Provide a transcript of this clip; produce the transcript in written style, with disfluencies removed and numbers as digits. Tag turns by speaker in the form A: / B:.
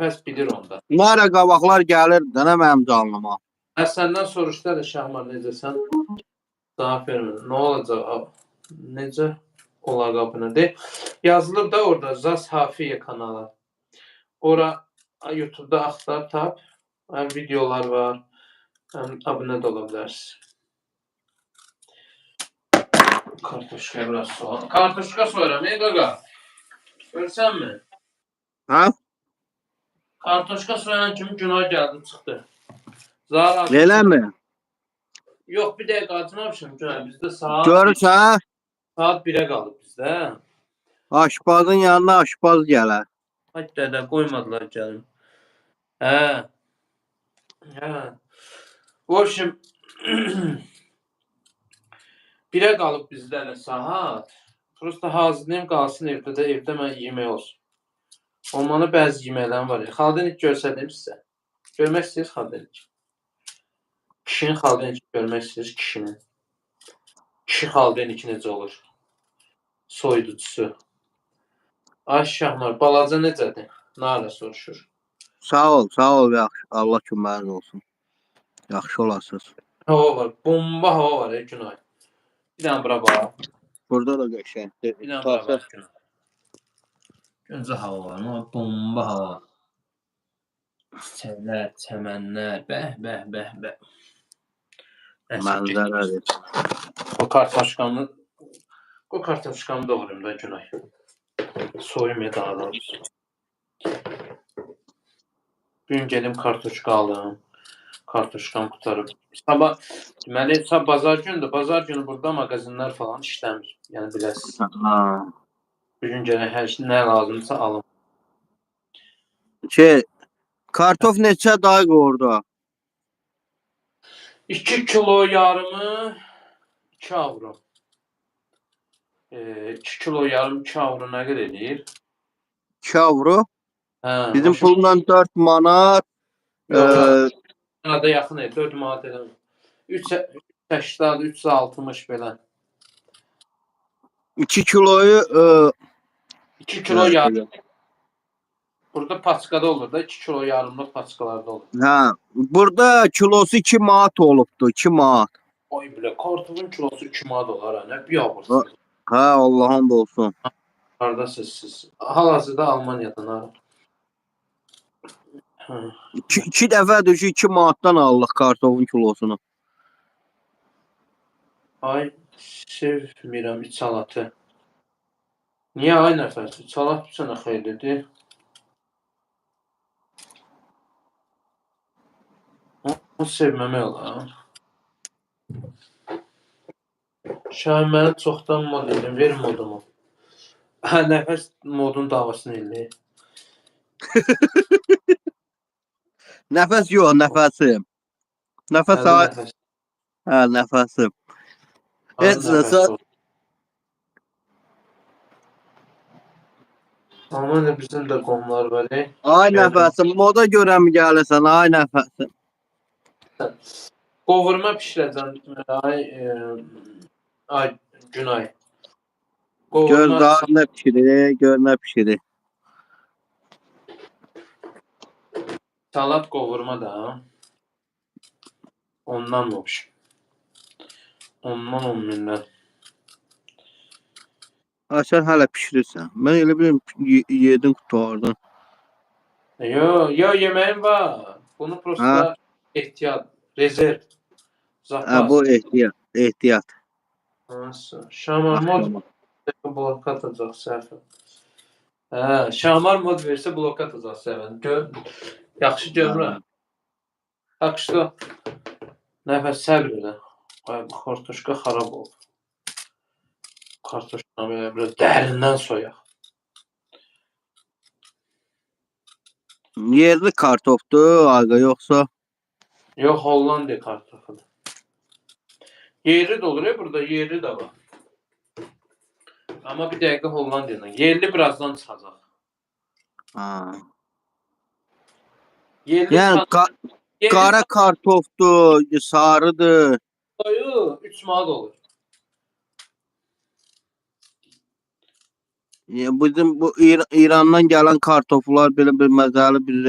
A: Nəfəs bilir onda.
B: Nara qabaqlar gəlir də nə mənim canlıma.
A: Səndən soruşdu da Şahmar necəsən? Cavab vermədi. Nə olacaq? Necə olar qapını de. Yazılıb da orada Zas Hafiye kanalı. Ora YouTube'da axtar tap. Həm videolar var. Həm abunə də ola bilərsən. Kartoşka biraz soğan. Kartoşka soyuram, qaqa. Görsən mi?
B: Hə?
A: Kartoşka soyan kimi günah gəldi, çıxdı. Zara.
B: Elə mi?
A: Yox, bir dəqiqə açmamışım günah. Bizdə saat
B: Görürsən?
A: saat 1-ə qalıb bizdə.
B: Aşpazın yanına aşpaz gələr.
A: Hətta da qoymadılar gəlim. Hə. Hə. Bu общем 1-ə qalıb bizdə nə saat. Prosta hazırlayım qalsın evdə də, evdə mən yemək olsun. Olmanı bəzi yeməklərim var. Xaldenik görsədim sizə. Görmək istəyirsiniz xaldenik? Kişinin xaldenik görmək istəyirsiniz kişinin. Kişi xaldeniki necə olur? Soyuducusu. Ay Şahmar, balaca necədir? Nara soruşur.
B: Sağ ol, yaxşı. Allah köməyiniz olsun. Yaxşı olasınız.
A: Hava var, bomba hava var Günay. Bir dənə bura bax.
B: Burada da qəşəngdir.
A: Bir dənə bura bax Günay. Gözə hava var, amma bomba hava. Çəmənlər, çəmənlər, bəh.
B: Mənzərədir.
A: O kartoşkamı doğrayım da Günay. Soyum daha doğrusu. Bugün gedim kartoşka aldım. Kartoşkam qutarıb. Sabah, deməli, bazar gündür. Bazar günü burada mağazinlər falan işləmir. Yəni biləsiniz. Bugün gələn hər şey nə lazımsa alım.
B: Kartof neçə dayı orada?
A: 2 kilo yarımı 2 avro. 2 kilo yarım 2 avro nə qədər edir?
B: 2 avro.
A: Hə,
B: Bizim pulla 4 manat.
A: Manata yaxın edir, 4 manat edir. 380, 360 belə.
B: 2 kiloyu
A: 2 kilo yarım. Burada paçkada olur da, 2 kilo yarımlıq paçkalarda olur.
B: Hə, burada kilosu 2 manat olubdu, 2 manat.
A: Ay bilə, kartofun kilosu 2 manat olar, nə bir avırsınız.
B: Hə, Allah'ın da olsun.
A: Haradasınız siz? Hal-hazırda Almaniyadan ha.
B: 2 dəfədir 2 manatdan aldıq kartofun kilosunu.
A: Ay, sevmirəm içalatı. Niyə ay nəfəsi? İçalat bu sənə xeyirlidir. Onu sevməmək olar. Şahin mənim çoxdan mod edim, ver modumu. Hə, nəfəs modun davasını eləyir.
B: Nəfəs yox, nəfəsim. Nəfəs hə, nəfəsim. Heç nəsə.
A: Amma bizim də qonlar var.
B: Ay nəfəsim, moda görə mi gəlirsən? Ay nəfəsim.
A: Qovurma pişirəcəm. Ay Günay.
B: Gör nə pişirir, gör nə pişirir.
A: Salat qovurma da. Ondan olmuş. Ondan 10 mindən.
B: Sən hələ pişirirsən. Mən elə bilirəm yedin qutardan.
A: Yo, yeməyim var. Bunu prosta ehtiyat, rezerv, zapas.
B: Bu ehtiyat.
A: Nasıl? Şamar mod blok atacaq səhvən. Hə, Şamar mod versə blok atacaq səhvən. Yaxşı görürəm. Tak что nəfəs səbr elə. Ay, bu kartoşka xarab oldu. Kartoşkanı biraz dərindən soyaq.
B: Yerli kartofdur, aga yoxsa?
A: Yox, Hollandiya kartofudur. Yerli də olur burada, yerli də var. Amma bir dəqiqə Hollandiyadan. Yerli birazdan çıxacaq.
B: Yəni qara kartofdur, sarıdır.
A: Yox, 3 manat olur.
B: Bizim bu İrandan gələn kartoflar belə bir məzəli bir